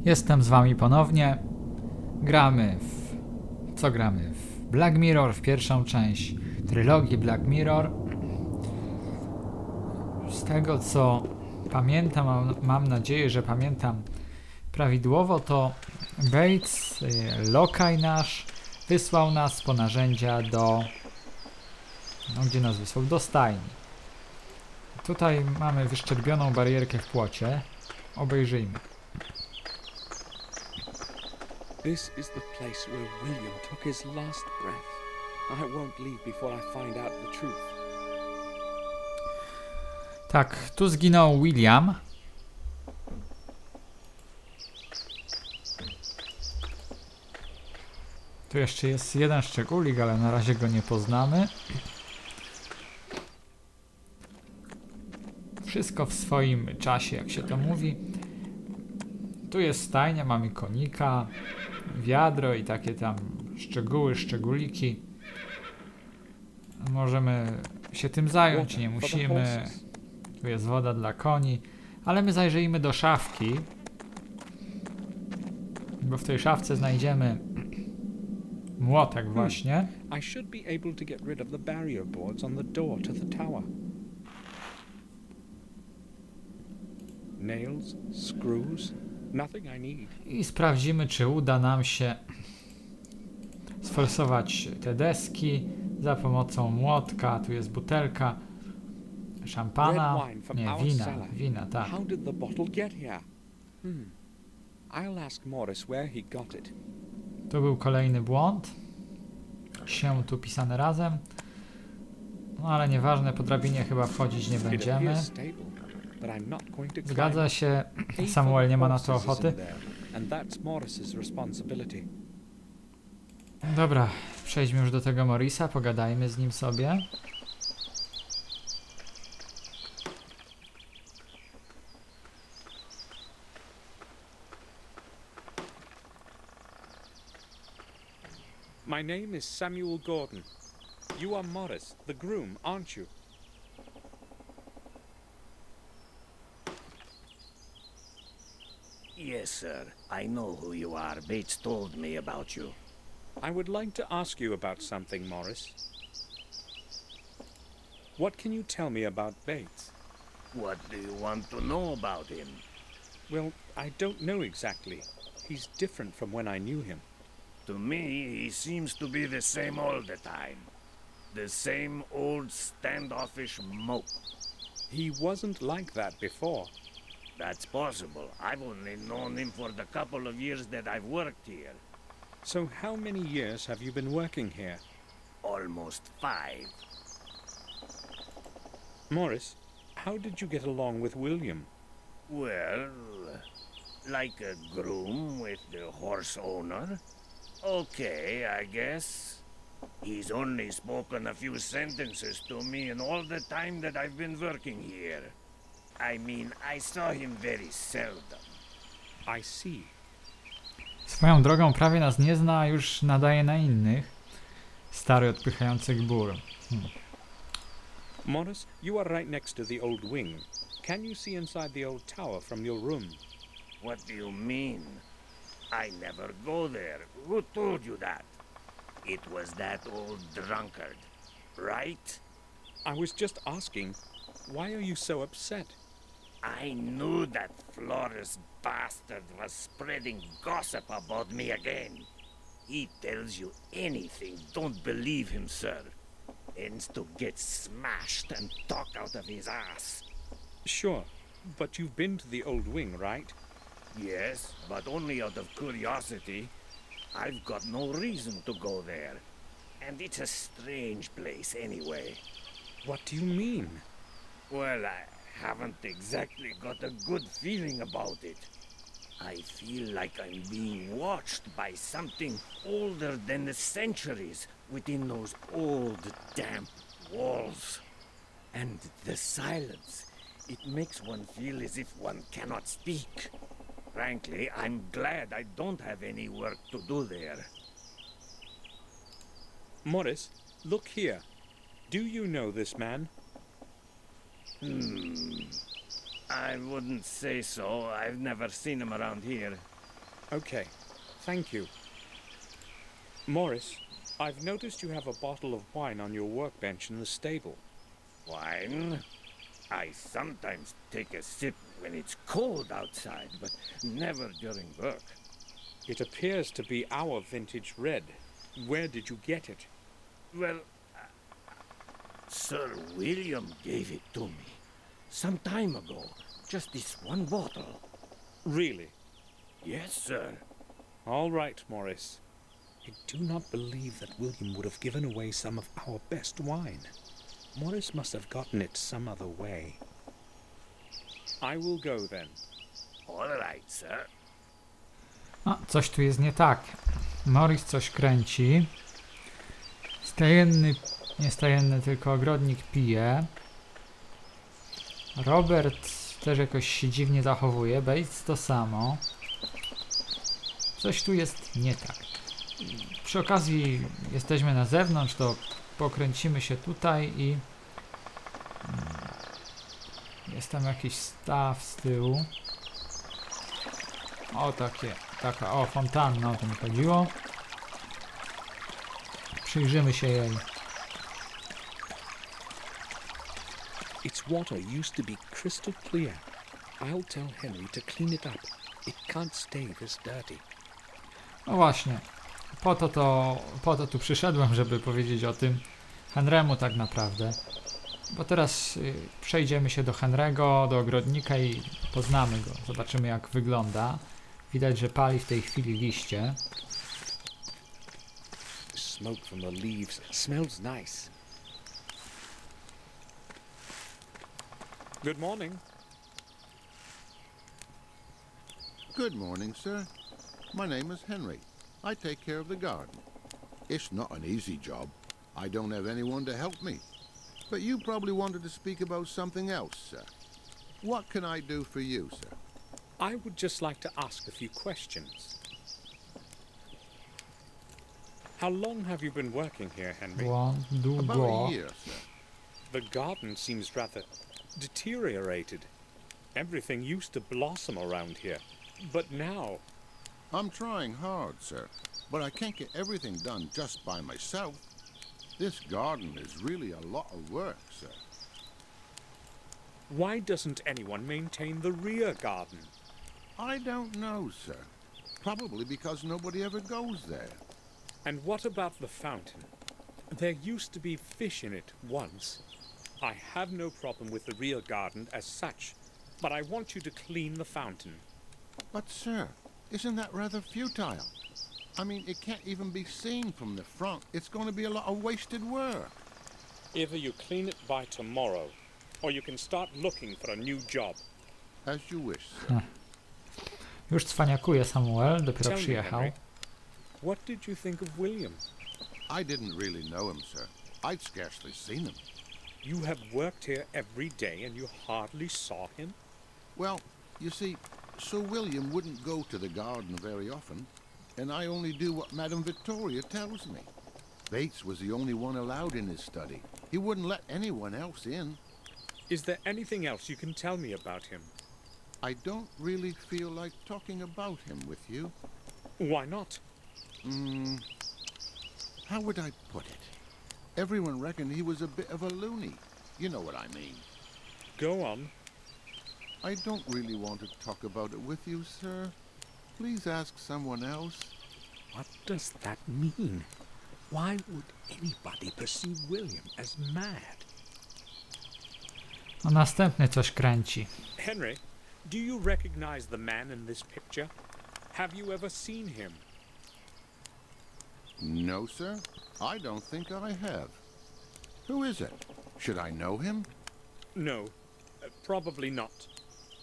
Jestem z wami ponownie. Gramy w... Co gramy? W Black Mirror, w pierwszą część trylogii Black Mirror. Z tego co pamiętam, mam nadzieję, że pamiętam prawidłowo, to Bates, lokaj nasz, wysłał nas po narzędzia do... No, gdzie nas wysłał? Do stajni. Tutaj mamy wyszczerbioną barierkę w płocie. Obejrzyjmy. This is the place where William took his last breath. I won't leave before I find out the truth. Tak, tu zginął William. Tu jeszcze jest jeden szczególik, ale na razie go nie poznamy. Wszystko w swoim czasie, jak się to mówi. Tu jest stajnia, mamy konika, wiadro i takie tam szczególiki. Możemy się tym zająć, nie musimy. Tu jest woda dla koni, ale my zajrzyjmy do szafki, bo w tej szafce znajdziemy młotek właśnie. I should be able to get rid of the barrier boards on the door to the tower. Nails, screws, nothing I need. I sprawdzimy, czy uda nam się sforsować te deski za pomocą młotka. Tu jest butelka szampana, nie, wina, tak. How did the bottle get here? I'll ask Morris where he got it. Tu był kolejny błąd. Się tu pisane razem. No ale nieważne, po drabinie chyba wchodzić nie będziemy. Zgadza się, Samuel nie ma na to ochoty. Dobra, przejdźmy już do tego Morrisa, pogadajmy z nim sobie. My name is Samuel Gordon. You are Morris, the groom, aren't you? Yes, sir. I know who you are. Bates told me about you. I would like to ask you about something, Morris. What can you tell me about Bates? What do you want to know about him? Well, I don't know exactly. He's different from when I knew him. To me, he seems to be the same all the time. The same old standoffish mope. He wasn't like that before. That's possible. I've only known him for the couple of years that I've worked here. So how many years have you been working here? Almost 5. Morris, how did you get along with William? Well, like a groom with the horse owner. Okay, I guess. He's only spoken a few sentences to me in all the time that I've been working here. I mean, I saw him very seldom. I see. Swoją drogą prawie nas nie zna, a już nadaje na innych. Stary odpychający gbur. Morris, you are right next to the old wing. Can you see inside the old tower from your room? What do you mean? I never go there. Who told you that? It was that old drunkard, right? I was just asking, why are you so upset? I knew that Flores bastard was spreading gossip about me again. He tells you anything, don't believe him, sir. Ends to get smashed and talk out of his ass. Sure, but you've been to the old wing, right? Yes, but only out of curiosity. I've got no reason to go there. And it's a strange place anyway. What do you mean? Well, I haven't exactly got a good feeling about it. I feel like I'm being watched by something older than the centuries within those old, damp walls. And the silence, it makes one feel as if one cannot speak. Frankly, I'm glad I don't have any work to do there. Morris, look here. Do you know this man? I wouldn't say so. I've never seen him around here. Okay, thank you. Morris, I've noticed you have a bottle of wine on your workbench in the stable. Wine? I sometimes take a sip when it's cold outside, but never during work. It appears to be our vintage red. Where did you get it? Well, Sir William gave it to me some time ago. Just this one bottle. Really? Yes, sir. All right, Morris. I do not believe that William would have given away some of our best wine. Morris must have gotten it some other way. I will go then. All right, sir. No, coś tu jest nie tak. Morris coś kręci. Stajenny, nie stajenny, tylko ogrodnik pije. Robert też jakoś się dziwnie zachowuje. Bates to samo. Coś tu jest nie tak. Przy okazji jesteśmy na zewnątrz, to pokręcimy się tutaj i jest tam jakiś staw z tyłu. O, taka fontanna, o to mi chodziło. Przyjrzymy się jej. Its water used to be crystal clear. I'll tell Henry to clean it up. It can't stay this dirty. No właśnie. Po to tu przyszedłem, żeby powiedzieć o tym Henrymu tak naprawdę. Bo teraz przejdziemy się do Henry'ego, do ogrodnika i poznamy go. Zobaczymy, jak wygląda. Widać, że pali w tej chwili liście. Smoke from the leaves smells nice. Good morning. Good morning, sir. My name is Henry. I take care of the garden. It's not an easy job. I don't have anyone to help me. But you probably wanted to speak about something else, sir. What can I do for you, sir? I would just like to ask a few questions. How long have you been working here, Henry? About a year, sir. The garden seems rather deteriorated. Everything used to blossom around here, but now... I'm trying hard, sir, but I can't get everything done just by myself. This garden is really a lot of work, sir. Why doesn't anyone maintain the rear garden? I don't know, sir. Probably because nobody ever goes there. And what about the fountain? There used to be fish in it once. I have no problem with the rear garden as such, but I want you to clean the fountain. But, sir, isn't that rather futile? I mean, it can't even be seen from the front. It's going to be a lot of wasted work. Either you clean it by tomorrow, or you can start looking for a new job. As you wish, sir. Już cwaniakuje Samuel, dopiero Tell me, przyjechał. Henry, what did you think of William? I didn't really know him, sir. I'd scarcely seen him. You have worked here every day and you hardly saw him? Well, you see, Sir William wouldn't go to the garden very often, and I only do what Madame Victoria tells me. Bates was the only one allowed in his study. He wouldn't let anyone else in. Is there anything else you can tell me about him? I don't really feel like talking about him with you. Why not? How would I put it? Everyone reckoned he was a bit of a loony. You know what I mean. Go on. I don't really want to talk about it with you, sir. Please ask someone else. What does that mean? Why would anybody perceive William as mad? No następny coś kręci. Henry, do you recognize the man in this picture? Have you ever seen him? No, sir. I don't think I have. Who is it? Should I know him? No, probably not.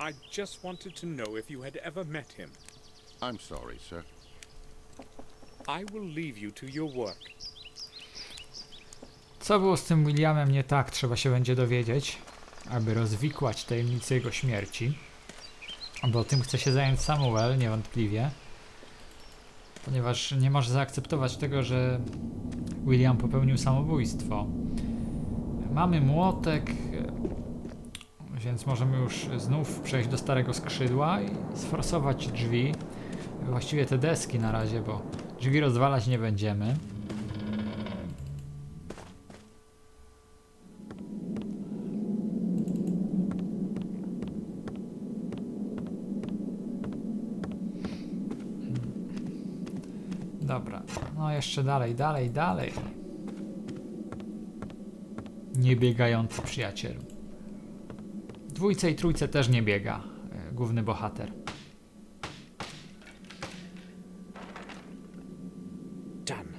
I just wanted to know if you had ever met him. I'm sorry, sir. I will leave you to your work. Co było z tym Williamem nie tak, trzeba się będzie dowiedzieć, aby rozwikłać tajemnicę jego śmierci. Bo tym chce się zająć Samuel, niewątpliwie. Ponieważ nie może zaakceptować tego, że William popełnił samobójstwo. Mamy młotek, więc możemy już znów przejść do starego skrzydła i sforsować drzwi. Właściwie te deski na razie, bo drzwi rozwalać nie będziemy. Dobra, no jeszcze dalej. Niebiegający przyjacielu. Dwójce i trójce też nie biega główny bohater. Done.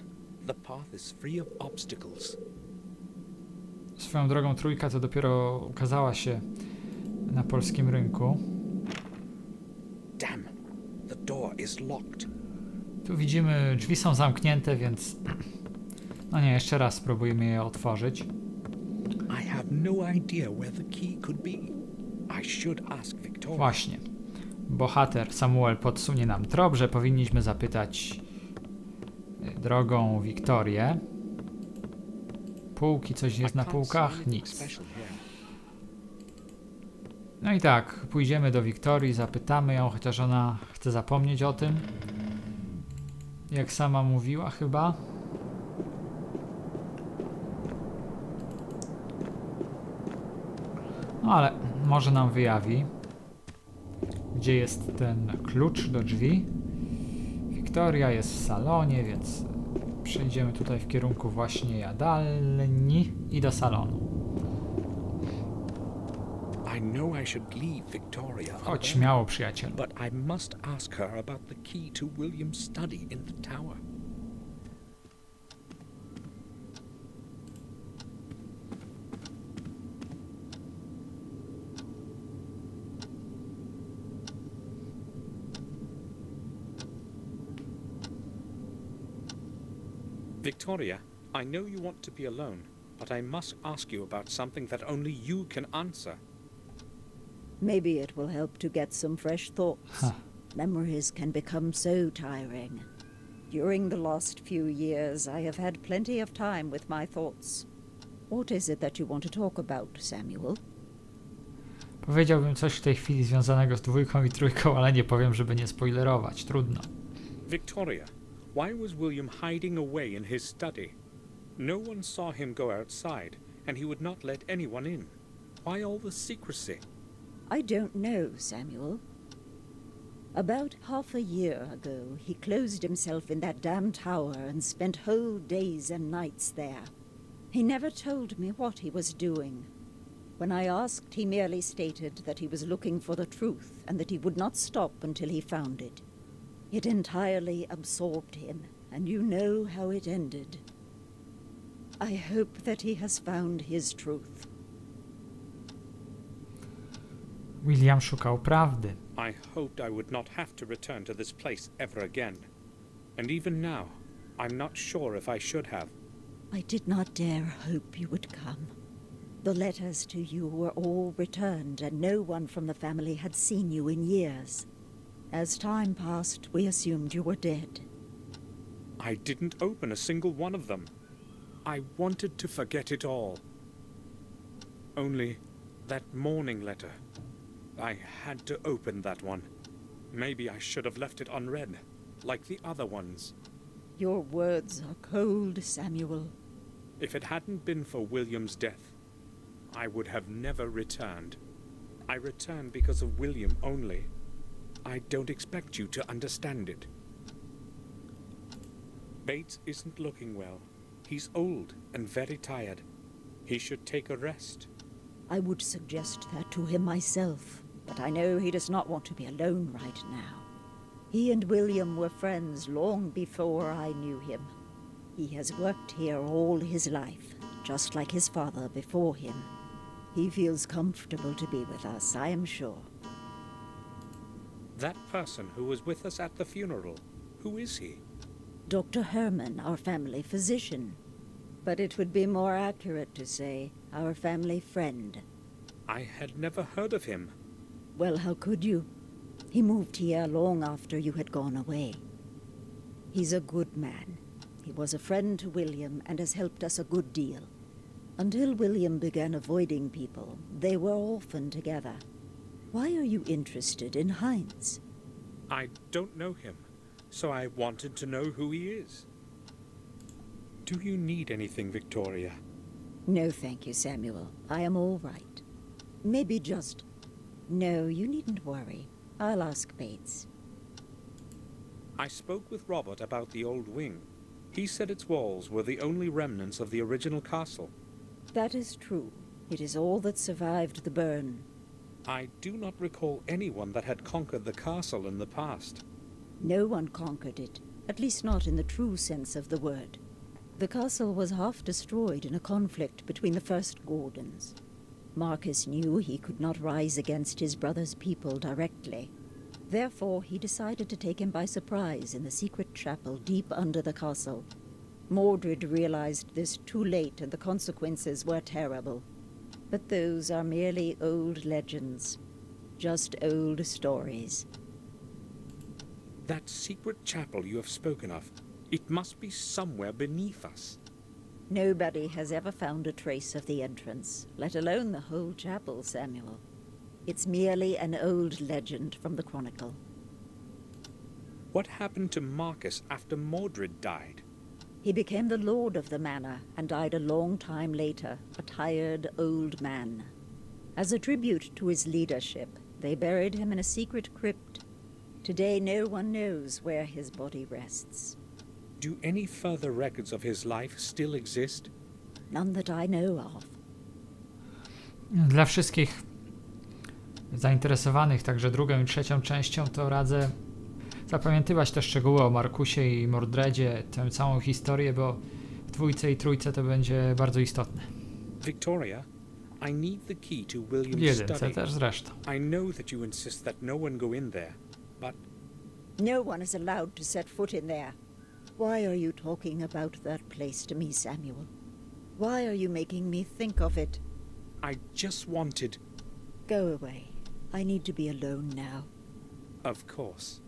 The path is free of obstacles. Swoją drogą trójka to dopiero ukazała się na polskim rynku. Damn. The door is locked. Tu widzimy, drzwi są zamknięte, więc no nie, jeszcze raz spróbujmy je otworzyć. I have no idea where the key could be. I should ask Victoria. Właśnie. Bohater Samuel podsunie nam trop, że powinniśmy zapytać drogą Wiktorię. Półki, coś jest na półkach? Nic. No i tak, pójdziemy do Wiktorii, zapytamy ją, chociaż ona chce zapomnieć o tym. Jak sama mówiła chyba. No ale może nam wyjawi, gdzie jest ten klucz do drzwi. Wiktoria jest w salonie, więc przejdziemy tutaj w kierunku właśnie jadalni i do salonu. I know I should leave Victoria. Chodź śmiało, przyjacielu. But I must ask her about the key to William's study in the tower. Victoria, I know you want to be alone, but I must ask you about something that only you can answer. Maybe it will help to get some fresh thoughts. Memories can become so tiring. During the last few years, I have had plenty of time with my thoughts. What is it that you want to talk about, Samuel? Powiedziałbym coś w tej chwili związanego z dwójką i trójką, ale nie powiem, żeby nie spoilerować. Trudno. Victoria, why was William hiding away in his study? No one saw him go outside, and he would not let anyone in. Why all the secrecy? I don't know, Samuel. About half a year ago, he closed himself in that damn tower and spent whole days and nights there. He never told me what he was doing. When I asked, he merely stated that he was looking for the truth and that he would not stop until he found it. It entirely absorbed him, and you know how it ended. I hope that he has found his truth. William szukał prawdy. I hoped I would not have to return to this place ever again. And even now, I'm not sure if I should have. I did not dare hope you would come. The letters to you were all returned, and no one from the family had seen you in years. As time passed, we assumed you were dead. I didn't open a single one of them. I wanted to forget it all. Only that morning letter. I had to open that one. Maybe I should have left it unread, like the other ones. Your words are cold, Samuel. If it hadn't been for William's death, I would have never returned. I returned because of William only. I don't expect you to understand it. Bates isn't looking well. He's old and very tired. He should take a rest. I would suggest that to him myself, but I know he does not want to be alone right now. He and William were friends long before I knew him. He has worked here all his life, just like his father before him. He feels comfortable to be with us, I am sure. That person who was with us at the funeral, who is he? Dr. Herman, our family physician. But it would be more accurate to say our family friend. I had never heard of him. Well, how could you? He moved here long after you had gone away. He's a good man. He was a friend to William and has helped us a good deal. Until William began avoiding people, they were often together. Why are you interested in Heinz? I don't know him. so I wanted to know who he is. Do you need anything, Victoria? No, thank you, Samuel. I am all right. Maybe just... No, you needn't worry. I'll ask Bates. I spoke with Robert about the old wing. He said its walls were the only remnants of the original castle. That is true. It is all that survived the burn. I do not recall anyone that had conquered the castle in the past. No one conquered it, at least not in the true sense of the word. The castle was half destroyed in a conflict between the first Gordons. Marcus knew he could not rise against his brother's people directly. Therefore, he decided to take him by surprise in the secret chapel deep under the castle. Mordred realized this too late, and the consequences were terrible. But those are merely old legends. Just old stories. That secret chapel you have spoken of, it must be somewhere beneath us. Nobody has ever found a trace of the entrance, let alone the whole chapel, Samuel. It's merely an old legend from the Chronicle. What happened to Marcus after Mordred died? He became the lord of the manor and died a long time later, a tired old man. As a tribute to his leadership, they buried him in a secret crypt. Today no one knows where his body rests. Do any further records of his life still exist? None that I know of. Dla wszystkich zainteresowanych także drugą i trzecią częścią to radzę zapamiętywać te szczegóły o Markusie i Mordredzie, tę całą historię, bo w dwójce i trójce to będzie bardzo istotne. Victoria, I need the key to W William's jedynce study. też zresztą. I know that you insist that no one go in there, but No one is allowed to set foot in there. Why are you talking about that place to me, Samuel? Why are you making me think of it? I just wanted... Go away. I need to be alone now. Of course.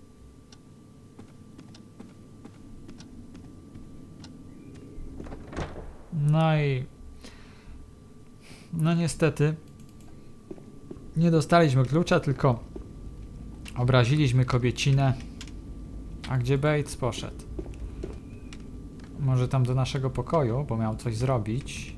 No niestety nie dostaliśmy klucza, tylko obraziliśmy kobiecinę. A gdzie Bates poszedł? Może tam do naszego pokoju, bo miał coś zrobić.